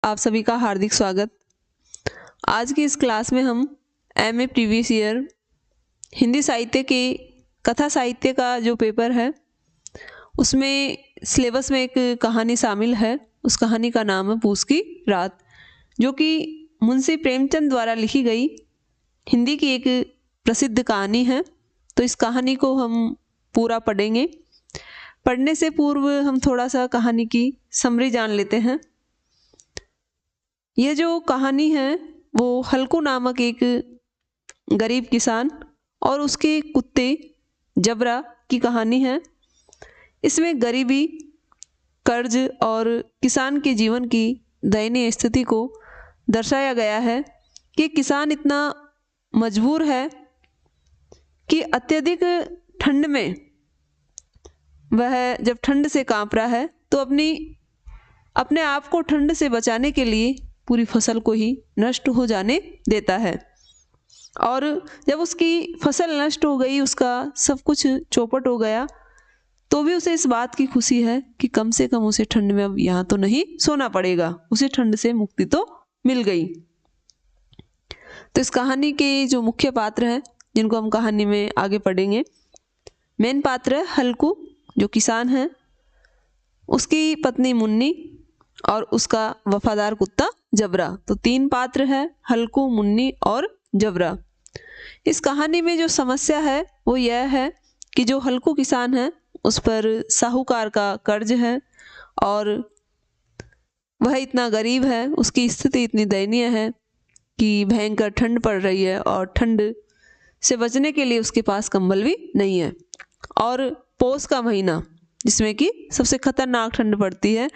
आप सभी का हार्दिक स्वागत। आज की इस क्लास में हम एमए प्रीवियस ईयर हिंदी साहित्य के कथा साहित्य का जो पेपर है उसमें सिलेबस में एक कहानी शामिल है। उस कहानी का नाम है पूस की रात, जो कि मुंशी प्रेमचंद द्वारा लिखी गई हिंदी की एक प्रसिद्ध कहानी है। तो इस कहानी को हम पूरा पढ़ेंगे। पढ़ने से पूर्व हम थोड़ा सा कहानी की समरी जान लेते हैं। यह जो कहानी है वो हल्कू नामक एक गरीब किसान और उसके कुत्ते जबरा की कहानी है। इसमें गरीबी, कर्ज और किसान के जीवन की दयनीय स्थिति को दर्शाया गया है कि किसान इतना मजबूर है कि अत्यधिक ठंड में वह जब ठंड से कांप रहा है तो अपने आप को ठंड से बचाने के लिए पूरी फसल को ही नष्ट हो जाने देता है। और जब उसकी फसल नष्ट हो गई, उसका सब कुछ चौपट हो गया, तो भी उसे इस बात की खुशी है कि कम से कम उसे ठंड में अब यहाँ तो नहीं सोना पड़ेगा, उसे ठंड से मुक्ति तो मिल गई। तो इस कहानी के जो मुख्य पात्र हैं जिनको हम कहानी में आगे पढ़ेंगे, मेन पात्र है हल्कू जो किसान है, उसकी पत्नी मुन्नी और उसका वफादार कुत्ता जबरा। तो तीन पात्र है, हल्कू, मुन्नी और जबरा। इस कहानी में जो समस्या है वो यह है कि जो हल्कू किसान है उस पर साहूकार का कर्ज है और वह इतना गरीब है, उसकी स्थिति इतनी दयनीय है कि भयंकर ठंड पड़ रही है और ठंड से बचने के लिए उसके पास कंबल भी नहीं है। और पौष का महीना जिसमें कि सबसे खतरनाक ठंड पड़ती है,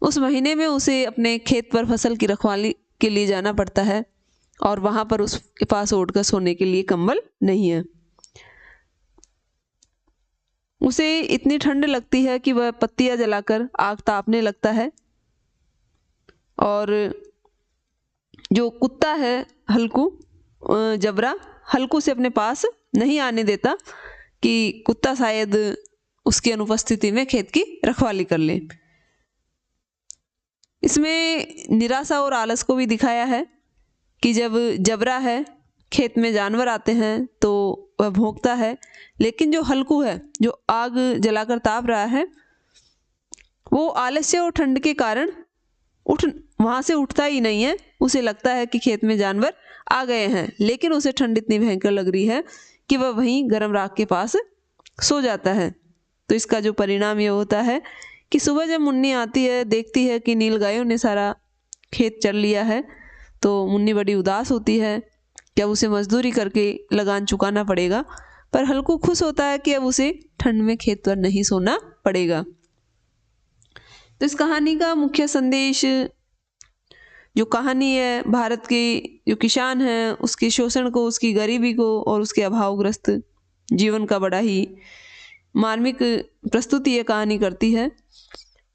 उस महीने में उसे अपने खेत पर फसल की रखवाली के लिए जाना पड़ता है और वहां पर उसके पास ओढ़कर सोने के लिए कंबल नहीं है। उसे इतनी ठंड लगती है कि वह पत्तियां जलाकर आग तापने लगता है। और जो कुत्ता है हल्कू जबरा, हल्कू से अपने पास नहीं आने देता कि कुत्ता शायद उसकी अनुपस्थिति में खेत की रखवाली कर ले। इसमें निराशा और आलस को भी दिखाया है कि जब जबरा है, खेत में जानवर आते हैं तो वह भौंकता है, लेकिन जो हल्कू है जो आग जलाकर ताप रहा है वो आलस्य और ठंड के कारण वहां से उठता ही नहीं है। उसे लगता है कि खेत में जानवर आ गए हैं, लेकिन उसे ठंड इतनी भयंकर लग रही है कि वह वहीं गर्म राख के पास सो जाता है। तो इसका जो परिणाम ये होता है कि सुबह जब मुन्नी आती है, देखती है कि नील गायों ने सारा खेत चर लिया है, तो मुन्नी बड़ी उदास होती है कि अब उसे मजदूरी करके लगान चुकाना पड़ेगा। पर हल्कू खुश होता है कि अब उसे ठंड में खेत पर नहीं सोना पड़ेगा। तो इस कहानी का मुख्य संदेश, जो कहानी है, भारत के जो किसान है उसके शोषण को, उसकी गरीबी को और उसके अभावग्रस्त जीवन का बड़ा ही मार्मिक प्रस्तुति ये कहानी करती है।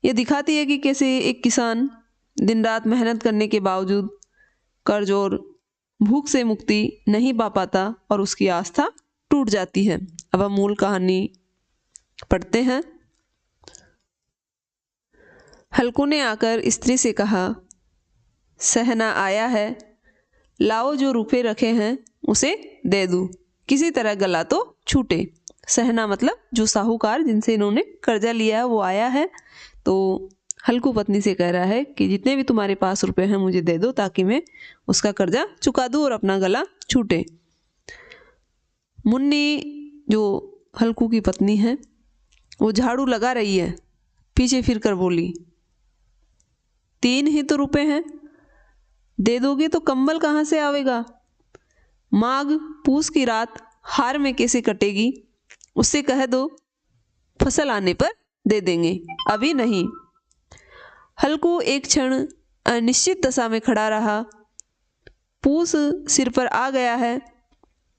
ये दिखाती है कि कैसे एक किसान दिन रात मेहनत करने के बावजूद कर्ज और भूख से मुक्ति नहीं पा पाता और उसकी आस्था टूट जाती है। अब हम मूल कहानी पढ़ते हैं। हल्कू ने आकर स्त्री से कहा, सहना आया है, लाओ जो रुपए रखे हैं उसे दे दूं, किसी तरह गला तो छूटे। सहना मतलब जो साहूकार जिनसे इन्होंने कर्जा लिया है वो आया है। तो हल्कू पत्नी से कह रहा है कि जितने भी तुम्हारे पास रुपए हैं मुझे दे दो ताकि मैं उसका कर्जा चुका दूं और अपना गला छूटे। मुन्नी जो हल्कू की पत्नी है वो झाड़ू लगा रही है, पीछे फिर कर बोली, 3 ही तो रुपए हैं, दे दोगे तो कंबल कहाँ से आवेगा? माघ पूस की रात हार में कैसे कटेगी? उससे कह दो फसल आने पर दे देंगे, अभी नहीं। हल्कू एक क्षण अनिश्चित दशा में खड़ा रहा। पूस सिर पर आ गया है,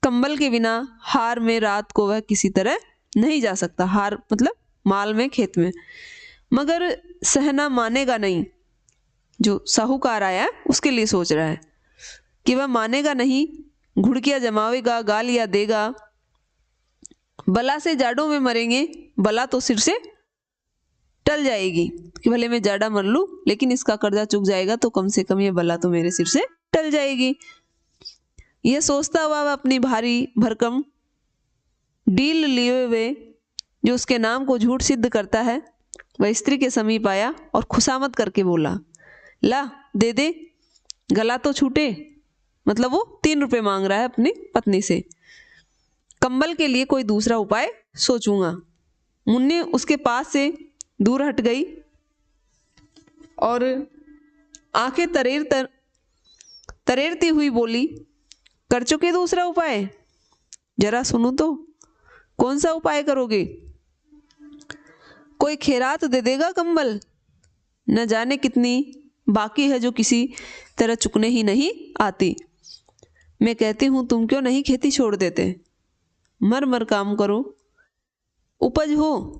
कंबल के बिना हार में रात को वह किसी तरह नहीं जा सकता। हार मतलब माल में, खेत में। मगर सहना मानेगा नहीं। जो साहूकार आया उसके लिए सोच रहा है कि वह मानेगा नहीं, घुड़कियां जमावेगा, गालियां देगा, बला से जाड़ों में मरेंगे, बला तो सिर से टल जाएगी कि भले मैं जाड़ा मर लूं, लेकिन इसका कर्जा चुक जाएगा तो कम से कम ये बला तो मेरे सिर से टल जाएगी। यह सोचता हुआ वह अपनी भारी भरकम डील लिए हुए जो उसके नाम को झूठ सिद्ध करता है, वह स्त्री के समीप आया और खुशामद करके बोला, ला दे दे, गला तो छूटे। मतलब वो 3 रुपए मांग रहा है अपनी पत्नी से। कंबल के लिए कोई दूसरा उपाय सोचूंगा। मुन्नी उसके पास से दूर हट गई और आंखें तरेरती हुई बोली, कर चुके दूसरा उपाय? जरा सुनो तो, कौन सा उपाय करोगे? कोई खैरात दे देगा कंबल? न जाने कितनी बाकी है जो किसी तरह चुकने ही नहीं आती। मैं कहती हूं तुम क्यों नहीं खेती छोड़ देते, मर मर काम करो, उपज हो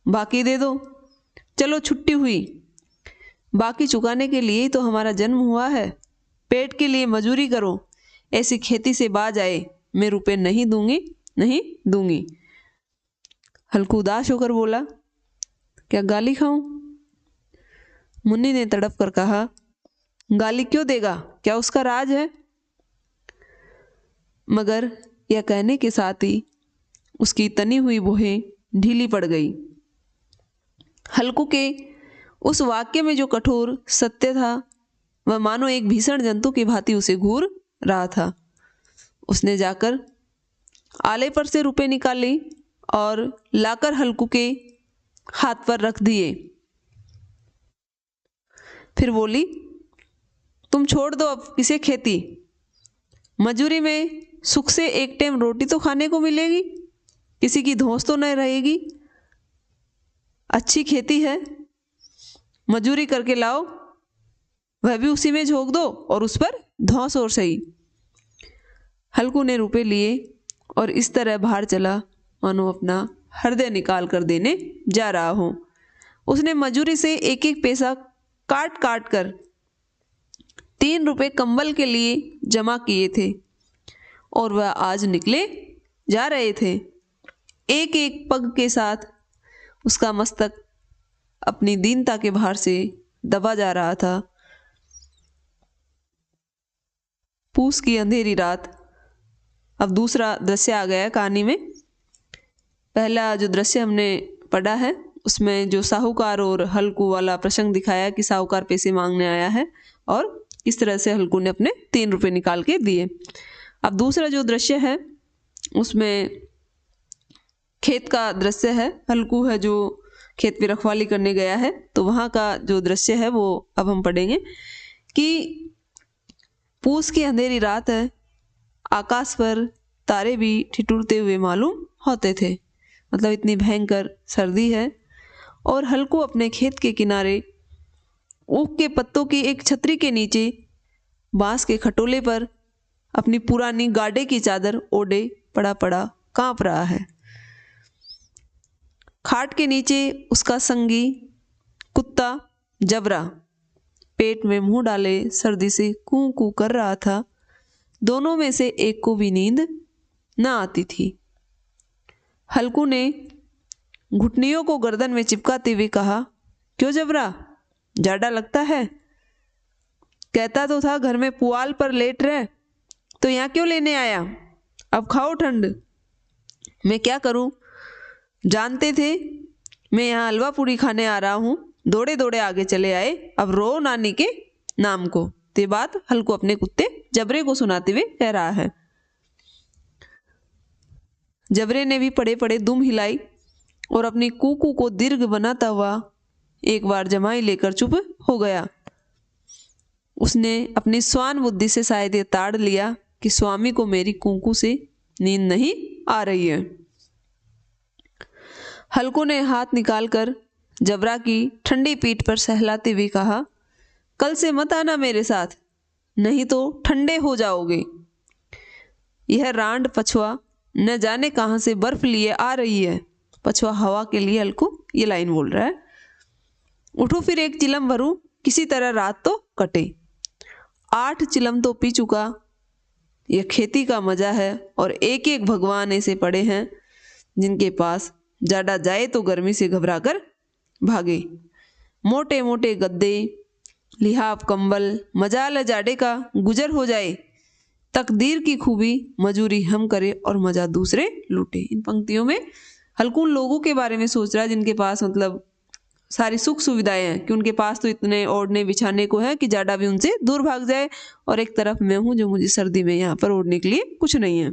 बाकी दे दो। चलो छुट्टी हुई, बाकी चुकाने के लिए ही तो हमारा जन्म हुआ है। पेट के लिए मजूरी करो, ऐसी खेती से बाज आए, मैं रुपए नहीं दूंगी, नहीं दूंगी। हल्कू उदास होकर बोला, क्या गाली खाऊं? मुन्नी ने तड़प कर कहा, गाली क्यों देगा, क्या उसका राज है? मगर यह कहने के साथ ही उसकी तनी हुई भुहें ढीली पड़ गई। हल्कू के उस वाक्य में जो कठोर सत्य था, वह मानो एक भीषण जंतु की भांति उसे घूर रहा था। उसने जाकर आले पर से रुपए निकाले और लाकर हल्कू के हाथ पर रख दिए। फिर बोली, तुम छोड़ दो अब किसे खेती, मजूरी में सुख से एक टाइम रोटी तो खाने को मिलेगी, किसी की धौंस तो न रहेगी। अच्छी खेती है, मजूरी करके लाओ, वह भी उसी में झोंक दो और उस पर धौंस और सही। हल्कू ने रुपए लिए और इस तरह बाहर चला मानो अपना हृदय निकाल कर देने जा रहा हो। उसने मजूरी से एक एक पैसा काट काट कर 3 रुपए कंबल के लिए जमा किए थे और वह आज निकले जा रहे थे। एक एक पग के साथ उसका मस्तक अपनी दीनता के भार से दबा जा रहा था। पूस की अंधेरी रात। अब दूसरा दृश्य आ गया कहानी में। पहला जो दृश्य हमने पढ़ा है उसमें जो साहूकार और हल्कू वाला प्रसंग दिखाया कि साहूकार पैसे मांगने आया है और इस तरह से हल्कू ने अपने 3 रुपए निकाल के दिए। अब दूसरा जो दृश्य है उसमें खेत का दृश्य है। हल्कू है जो खेत पे रखवाली करने गया है, तो वहाँ का जो दृश्य है वो अब हम पढ़ेंगे कि पूस की अंधेरी रात है, आकाश पर तारे भी ठिठुरते हुए मालूम होते थे। मतलब इतनी भयंकर सर्दी है और हल्कू अपने खेत के किनारे ऊख के पत्तों की एक छतरी के नीचे बांस के खटोले पर अपनी पुरानी गाडे की चादर ओढ़े पड़ा पड़ा कांप रहा है। खाट के नीचे उसका संगी कुत्ता जबरा पेट में मुंह डाले सर्दी से कूं कूं कर रहा था। दोनों में से एक को भी नींद न आती थी। हल्कू ने घुटनियों को गर्दन में चिपकाते हुए कहा, क्यों जबरा, जाड़ा लगता है? कहता तो था घर में पुआल पर लेट रहे, तो यहाँ क्यों लेने आया? अब खाओ ठंड। मैं क्या करूं? जानते थे मैं यहाँ हलवा पूरी खाने आ रहा हूँ, दौड़े दौड़े आगे चले आए, अब रो नानी के नाम को। ते बात हल्कू अपने कुत्ते जबरे को सुनाते हुए कह रहा है। जबरे ने भी पड़े पड़े दुम हिलाई और अपनी कूकू को दीर्घ बनाता हुआ एक बार जमाई लेकर चुप हो गया। उसने अपनी स्वान बुद्धि से शायद ये ताड़ लिया कि स्वामी को मेरी कूकू से नींद नहीं आ रही है। हल्कू ने हाथ निकालकर जबरा की ठंडी पीठ पर सहलाते हुए कहा, कल से मत आना मेरे साथ, नहीं तो ठंडे हो जाओगे। यह रांड पछुआ न जाने कहाँ से बर्फ लिए आ रही है। पछुआ हवा के लिए हल्कू ये लाइन बोल रहा है। उठो फिर एक चिलम भरूं, किसी तरह रात तो कटे। 8 चिलम तो पी चुका। यह खेती का मजा है और एक एक भगवान ऐसे पड़े हैं जिनके पास जाड़ा जाए तो गर्मी से घबराकर भागे। मोटे मोटे गद्दे, लिहाफ कंबल, मजाल जाड़े का गुजर हो जाए, तकदीर की खूबी मजूरी हम करे और मजा दूसरे लूटे। इन पंक्तियों में हल्कू उन लोगों के बारे में सोच रहा है जिनके पास मतलब सारी सुख सुविधाएं हैं, कि उनके पास तो इतने ओढ़ने बिछाने को है कि जाड़ा भी उनसे दूर भाग जाए, और एक तरफ मैं हूं जो मुझे सर्दी में यहाँ पर ओढ़ने के लिए कुछ नहीं है।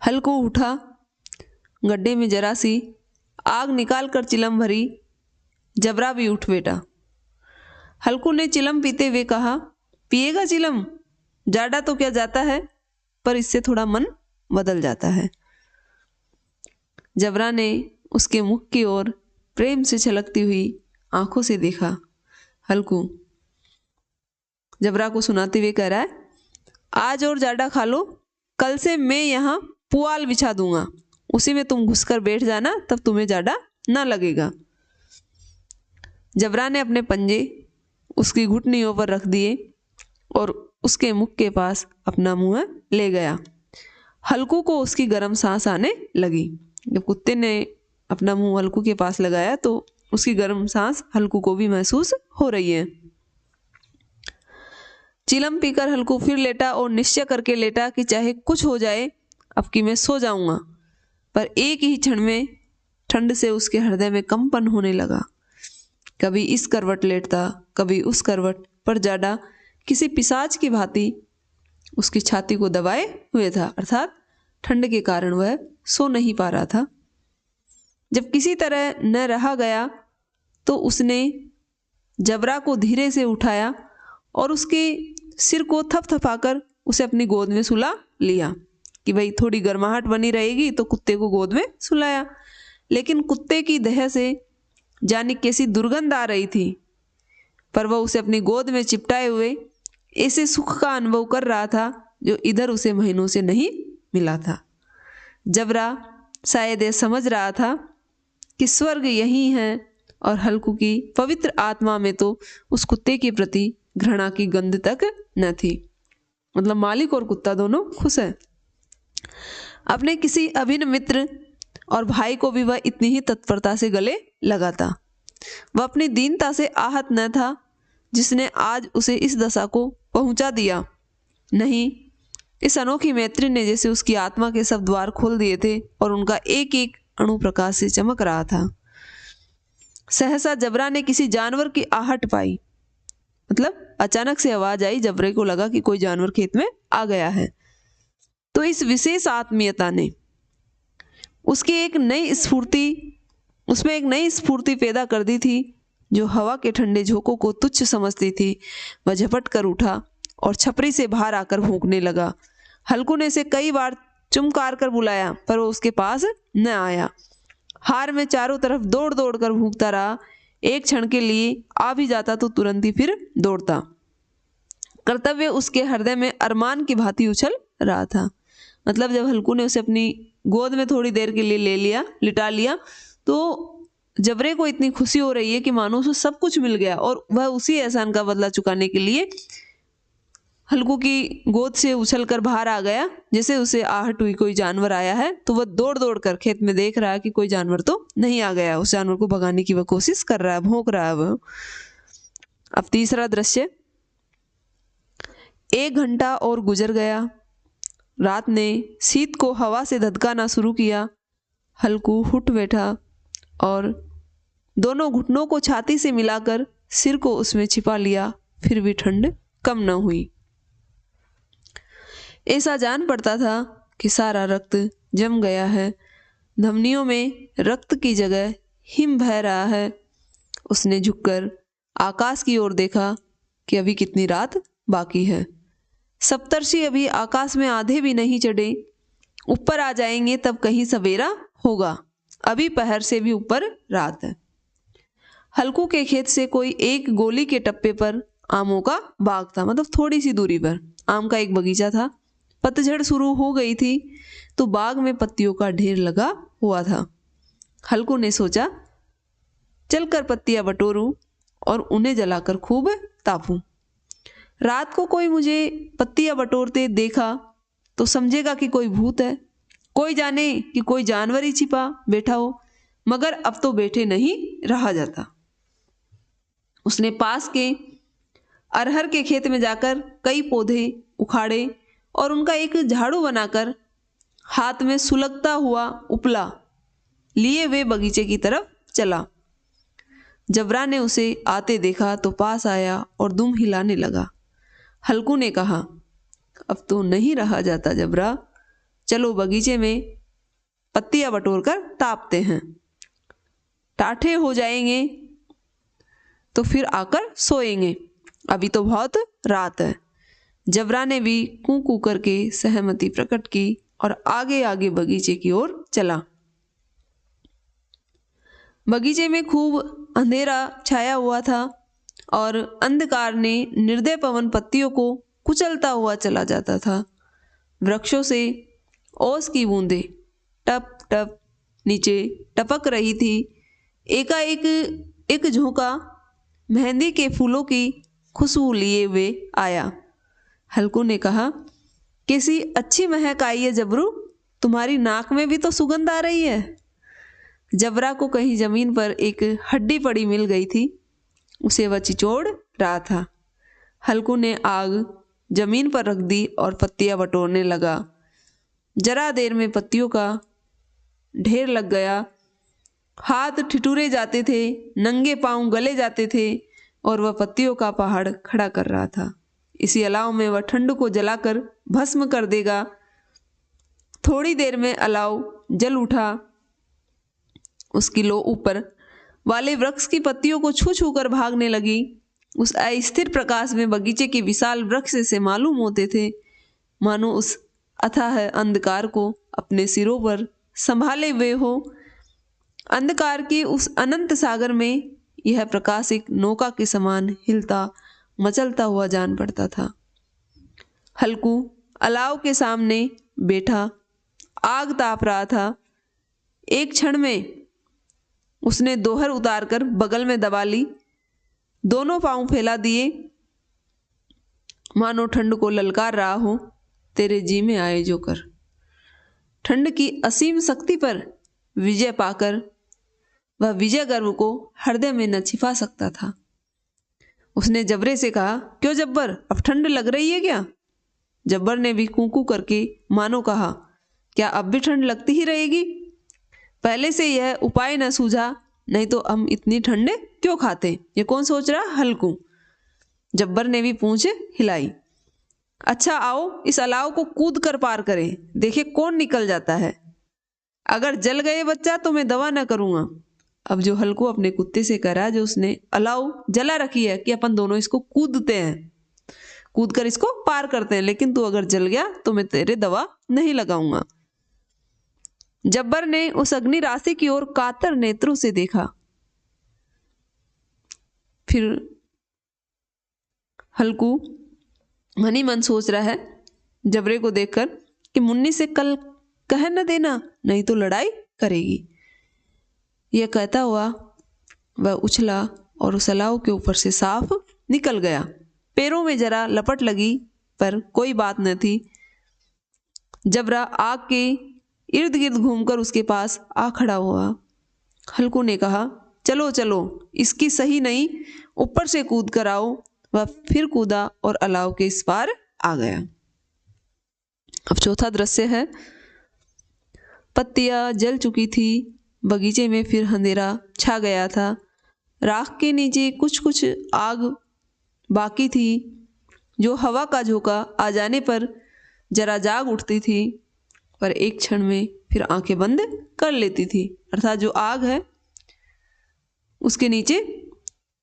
हल्कू उठा, गड्ढे में जरा सी आग निकाल कर चिलम भरी, जबरा भी उठ बेटा। हल्कू ने चिलम पीते हुए कहा, पिएगा चिलम? जाड़ा तो क्या जाता है, पर इससे थोड़ा मन बदल जाता है। जबरा ने उसके मुख की ओर प्रेम से छलकती हुई आंखों से देखा। हल्कू जबरा को सुनाते हुए कह रहा है, आज और जाड़ा खा लो, कल से मैं यहाँ पुआल बिछा दूंगा, उसी में तुम घुसकर बैठ जाना, तब तुम्हें जाड़ा ना लगेगा। जबरा ने अपने पंजे उसकी घुटनियों पर रख दिए और उसके मुख के पास अपना मुंह ले गया। हल्कू को उसकी गर्म सांस आने लगी। जब कुत्ते ने अपना मुंह हल्कू के पास लगाया तो उसकी गर्म सांस हल्कू को भी महसूस हो रही है। चिलम पीकर हल्कू फिर लेटा और निश्चय करके लेटा कि चाहे कुछ हो जाए, अब कि मैं सो जाऊंगा। पर एक ही क्षण में ठंड से उसके हृदय में कंपन होने लगा। कभी इस करवट लेटता, कभी उस करवट, पर जाड़ा किसी पिशाच की भांति उसकी छाती को दबाए हुए था, अर्थात ठंड के कारण वह सो नहीं पा रहा था। जब किसी तरह न रहा गया तो उसने जबरा को धीरे से उठाया और उसके सिर को थपथपाकर उसे अपनी गोद में सुला लिया कि भाई थोड़ी गर्माहट बनी रहेगी, तो कुत्ते को गोद में सुलाया। लेकिन कुत्ते की देह से जाने कैसी दुर्गंध आ रही थी, पर वह उसे अपनी गोद में चिपटाए हुए ऐसे सुख का अनुभव कर रहा था जो इधर उसे महीनों से नहीं मिला था। जबरा शायद ये समझ रहा था कि स्वर्ग यही है, और हल्कू की पवित्र आत्मा में तो उस कुत्ते के प्रति घृणा की गंध तक न थी। मतलब मालिक और कुत्ता दोनों खुश है। अपने किसी अभिन्न मित्र और भाई को भी वह इतनी ही तत्परता से गले लगाता। वह अपनी दीनता से आहत न था जिसने आज उसे इस दशा को पहुंचा दिया। नहीं, इस अनोखी मैत्री ने जैसे उसकी आत्मा के सब द्वार खोल दिए थे और उनका एक एक अणु प्रकाश से चमक रहा था। सहसा जबरा ने किसी जानवर की आहट पाई। मतलब अचानक से आवाज आई, जबरे को लगा कि कोई जानवर खेत में आ गया है। तो इस विशेष आत्मीयता ने उसकी उसमें एक नई स्फूर्ति पैदा कर दी थी, जो हवा के ठंडे झोंकों को तुच्छ समझती थी। वह झपट कर उठा और छपरी से बाहर आकर भौंकने लगा। हल्कू ने इसे कई बार चुमकार कर बुलाया, पर वो उसके पास न आया। हार में चारों तरफ दौड़ दौड़ कर भूखता रहा। एक क्षण के लिए आ भी जाता तो तुरंत ही फिर दौड़ता। कर्तव्य उसके हृदय में अरमान की भांति उछल रहा था। मतलब जब हल्कू ने उसे अपनी गोद में थोड़ी देर के लिए ले लिया, लिटा लिया, तो जबरे को इतनी खुशी हो रही है कि मानो उसे सब कुछ मिल गया, और वह उसी एहसान का बदला चुकाने के लिए हल्कू की गोद से उछलकर बाहर आ गया। जैसे उसे आहट हुई कोई जानवर आया है, तो वह दौड़ दौड़ कर खेत में देख रहा है कि कोई जानवर तो नहीं आ गया। उस जानवर को भगाने की वह कोशिश कर रहा है, भौंक रहा है वह। अब तीसरा दृश्य। 1 घंटा और गुजर गया। रात ने शीत को हवा से धधकाना शुरू किया। हल्कू उठ बैठा और दोनों घुटनों को छाती से मिलाकर सिर को उसमें छिपा लिया। फिर भी ठंड कम न हुई। ऐसा जान पड़ता था कि सारा रक्त जम गया है, धमनियों में रक्त की जगह हिम बह रहा है। उसने झुककर आकाश की ओर देखा कि अभी कितनी रात बाकी है। सप्तर्षि अभी आकाश में आधे भी नहीं चढ़े, ऊपर आ जाएंगे तब कहीं सवेरा होगा। अभी पहर से भी ऊपर रात है। हल्कू के खेत से कोई 1 गोली के टप्पे पर आमों का बाग था। मतलब थोड़ी सी दूरी पर आम का एक बगीचा था। पतझड़ शुरू हो गई थी तो बाग में पत्तियों का ढेर लगा हुआ था। हल्कू ने सोचा, चलकर पत्तियां बटोरूं और उन्हें जलाकर खूब तापूं। रात को कोई मुझे पत्तियां बटोरते देखा तो समझेगा कि कोई भूत है, कोई जाने कि कोई जानवर ही छिपा बैठा हो। मगर अब तो बैठे नहीं रहा जाता। उसने पास के अरहर के खेत में जाकर कई पौधे उखाड़े और उनका एक झाड़ू बनाकर हाथ में सुलगता हुआ उपला लिए वे बगीचे की तरफ चला। जबरा ने उसे आते देखा तो पास आया और दुम हिलाने लगा। हल्कू ने कहा, अब तो नहीं रहा जाता जबरा, चलो बगीचे में पत्तियां बटोर कर तापते हैं, टाठे हो जाएंगे तो फिर आकर सोएंगे, अभी तो बहुत रात है। जबरा ने भी कू कू करके सहमति प्रकट की और आगे आगे बगीचे की ओर चला। बगीचे में खूब अंधेरा छाया हुआ था और अंधकार ने निर्दय पवन पत्तियों को कुचलता हुआ चला जाता था। वृक्षों से ओस की बूंदें टप टप नीचे टपक रही थी। एकाएक एक झोंका मेहंदी के फूलों की खुशबू लिए हुए आया। हल्कू ने कहा, कैसी अच्छी महक आई है जबरू, तुम्हारी नाक में भी तो सुगंध आ रही है। जबरा को कहीं जमीन पर एक हड्डी पड़ी मिल गई थी, उसे वह चिचोड़ रहा था। हल्कू ने आग जमीन पर रख दी और पत्तियां बटोरने लगा। जरा देर में पत्तियों का ढेर लग गया। हाथ ठिठुरे जाते थे, नंगे पांव गले जाते थे और वह पत्तियों का पहाड़ खड़ा कर रहा था। इसी अलाव में वह ठंड को जलाकर भस्म कर देगा। थोड़ी देर में अलाव जल उठा। उसकी लो ऊपर वाले वृक्ष की पत्तियों को छू छू कर भागने लगी। उस अस्थिर प्रकाश में बगीचे के विशाल वृक्ष से मालूम होते थे मानो उस अथाह अंधकार को अपने सिरों पर संभाले हुए हो। अंधकार के उस अनंत सागर में यह प्रकाश एक नौका के समान हिलता मचलता हुआ जान पड़ता था। हल्कू अलाव के सामने बैठा आग ताप रहा था। एक क्षण में उसने दोहर उतारकर बगल में दबा ली, दोनों पांव फैला दिए मानो ठंड को ललकार रहा हो, तेरे जी में आए जो कर। ठंड की असीम शक्ति पर विजय पाकर वह विजय गर्व को हृदय में न छिपा सकता था। उसने जबरे से कहा, क्यों जब्बर, अब ठंड लग रही है क्या? जब्बर ने भी कूकू करके मानो कहा, क्या अब भी ठंड लगती ही रहेगी? पहले से यह उपाय न सूझा, नहीं तो हम इतनी ठंडे क्यों खाते? ये कौन सोच रहा? हल्कू। जब्बर ने भी पूंछ हिलाई। अच्छा आओ इस अलाव को कूद कर पार करें, देखे कौन निकल जाता है। अगर जल गए बच्चा तो मैं दवा न करूंगा। अब जो हल्कू अपने कुत्ते से करा, जो उसने अलाव जला रखी है, कि अपन दोनों इसको कूदते हैं, कूद कर इसको पार करते हैं, लेकिन तू अगर जल गया तो मैं तेरे दवा नहीं लगाऊंगा। जब्बर ने उस अग्नि राशि की ओर कातर नेत्रों से देखा। फिर हल्कू मन ही मन सोच रहा है जबरे को देखकर कि मुन्नी से कल कह न देना, नहीं तो लड़ाई करेगी। यह कहता हुआ वह उछला और उस अलाव के ऊपर से साफ निकल गया। पैरों में जरा लपट लगी पर कोई बात न थी। जबरा आग के इर्द गिर्द घूमकर उसके पास आ खड़ा हुआ। हल्कू ने कहा, चलो चलो इसकी सही नहीं, ऊपर से कूद कर आओ। वह फिर कूदा और अलाव के इस पार आ गया। अब चौथा दृश्य है। पत्तियां जल चुकी थी, बगीचे में फिर अंधेरा छा गया था। राख के नीचे कुछ कुछ आग बाकी थी, जो हवा का झोंका आ जाने पर जरा जाग उठती थी, पर एक क्षण में फिर आंखें बंद कर लेती थी। अर्थात जो आग है उसके नीचे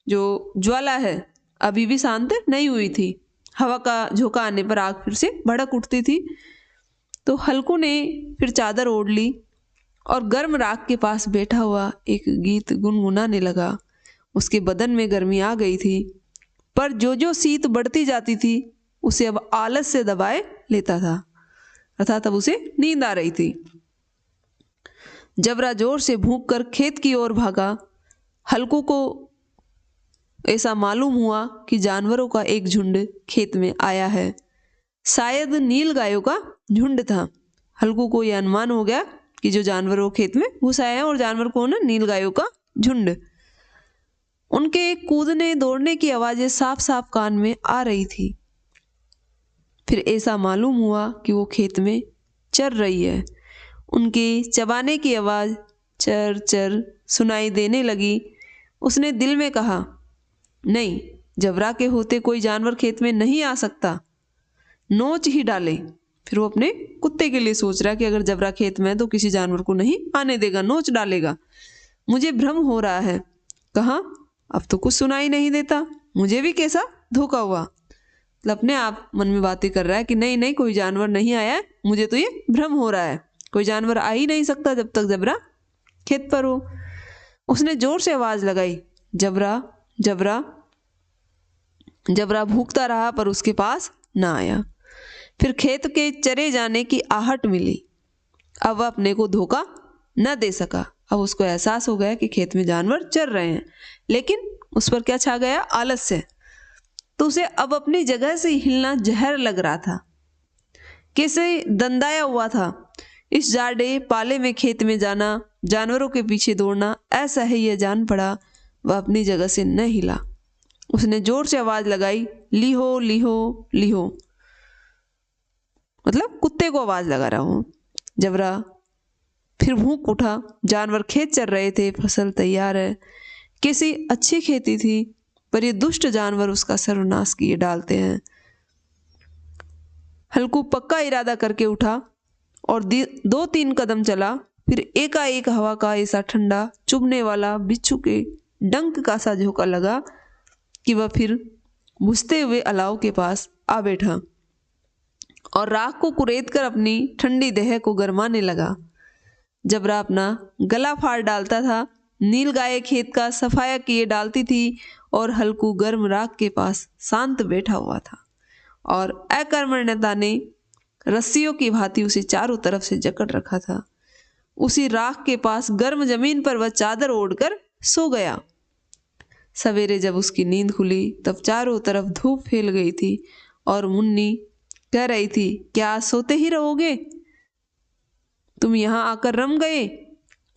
जो ज्वाला है अभी भी शांत नहीं हुई थी। हवा का झोंका आने पर आग फिर से भड़क उठती थी। तो हल्कू ने फिर चादर ओढ़ ली और गर्म राख के पास बैठा हुआ एक गीत गुनगुनाने लगा। उसके बदन में गर्मी आ गई थी, पर जो जो शीत बढ़ती जाती थी उसे अब आलस से दबाए लेता था, अर्थात अब उसे नींद आ रही थी। जबरा जोर से भूख कर खेत की ओर भागा। हल्कू को ऐसा मालूम हुआ कि जानवरों का एक झुंड खेत में आया है। शायद नील गायों का झुंड था। हल्कू को यह अनुमान हो गया कि जो जानवर वो खेत में घुस आए हैं, और जानवर कौन है? नील गायों का झुंड। उनके कूदने दौड़ने की आवाजें साफ साफ कान में आ रही थी। फिर ऐसा मालूम हुआ कि वो खेत में चर रही है। उनके चबाने की आवाज चर चर सुनाई देने लगी। उसने दिल में कहा, नहीं, जबरा के होते कोई जानवर खेत में नहीं आ सकता, नोच ही डाले। फिर वो अपने कुत्ते के लिए सोच रहा है कि अगर जबरा खेत में है तो किसी जानवर को नहीं आने देगा, नोच डालेगा। मुझे भ्रम हो रहा है। कहा, अब तो कुछ सुनाई नहीं देता, मुझे भी कैसा धोखा हुआ। मतलब अपने आप मन में बातें कर रहा है कि नहीं नहीं, कोई जानवर नहीं आया है, मुझे तो ये भ्रम हो रहा है। कोई जानवर आ ही नहीं सकता जब तक जबरा खेत पर हो। उसने जोर से आवाज लगाई, जबरा जबरा। जबरा भूखता रहा पर उसके पास ना आया। फिर खेत के चरे जाने की आहट मिली। अब वह अपने को धोखा न दे सका। अब उसको एहसास हो गया कि खेत में जानवर चर रहे हैं, लेकिन उस पर क्या छा गया? आलस्य। तो उसे अब अपनी जगह से हिलना जहर लग रहा था, कैसे दंदाया हुआ था। इस जाड़े पाले में खेत में जाना, जानवरों के पीछे दौड़ना, ऐसा है यह जान पड़ा। वह अपनी जगह से न हिला। उसने जोर से आवाज लगाई, लीहो लीहो लीहो। मतलब कुत्ते को आवाज लगा रहा हूं। जबरा फिर भूख उठा। जानवर खेत चर रहे थे, फसल तैयार है, कैसी अच्छी खेती थी, पर ये दुष्ट जानवर उसका सर्वनाश किए डालते हैं। हल्कू पक्का इरादा करके उठा और 2-3 कदम चला। फिर एकाएक हवा का ऐसा ठंडा चुभने वाला बिच्छू के डंक का सा झोंका लगा कि वह फिर बुझते हुए अलाव के पास आ बैठा और राख को कुरेद कर अपनी ठंडी देह को गरमाने लगा। जबरा अपना गला फाड़ डालता था। नील गाय खेत का सफाया किए डालती थी और हल्कू गर्म राख के पास शांत बैठा हुआ था, और अकर्मण्यता ने रस्सियों की भांति उसे चारों तरफ से जकड़ रखा था। उसी राख के पास गर्म जमीन पर वह चादर ओढ़कर सो गया। सवेरे जब उसकी नींद खुली तब चारों तरफ धूप फैल गई थी और मुन्नी कह रही थी, क्या आज सोते ही रहोगे? तुम यहां आकर रम गए?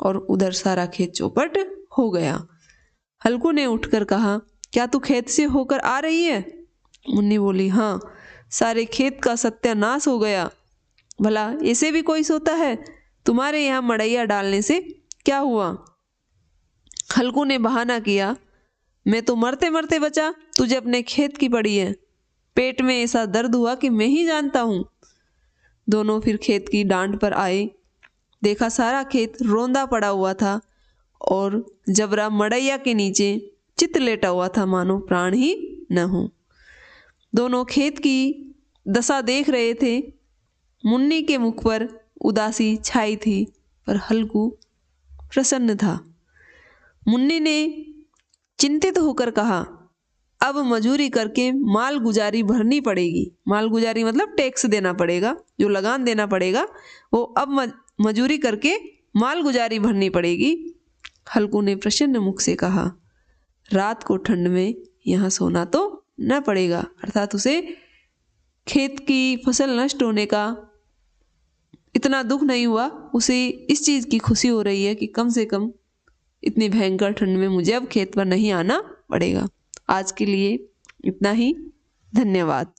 और उधर सारा खेत चौपट हो गया। हल्कू ने उठकर कहा, क्या तू खेत से होकर आ रही है? मुन्नी बोली, हाँ, सारे खेत का सत्यानाश हो गया। भला ऐसे भी कोई सोता है? तुम्हारे यहाँ मड़ैया डालने से क्या हुआ? हल्कू ने बहाना किया, मैं तो मरते मरते बचा, तुझे अपने खेत की पड़ी है। पेट में ऐसा दर्द हुआ कि मैं ही जानता हूं। दोनों फिर खेत की डांड पर आए। देखा सारा खेत रोंदा पड़ा हुआ था और जबरा मड़ैया के नीचे चित लेटा हुआ था, मानो प्राण ही न हो। दोनों खेत की दशा देख रहे थे। मुन्नी के मुख पर उदासी छाई थी, पर हल्कू प्रसन्न था। मुन्नी ने चिंतित होकर कहा, अब मजूरी करके माल गुजारी भरनी पड़ेगी। माल गुजारी मतलब टैक्स देना पड़ेगा, जो लगान देना पड़ेगा वो अब मजूरी करके माल गुजारी भरनी पड़ेगी। हल्कू ने प्रसन्न मुख से कहा, रात को ठंड में यहाँ सोना तो न पड़ेगा। अर्थात उसे खेत की फसल नष्ट होने का इतना दुख नहीं हुआ, उसे इस चीज की खुशी हो रही है कि कम से कम इतनी भयंकर ठंड में मुझे अब खेत पर नहीं आना पड़ेगा। आज के लिए इतना ही। धन्यवाद।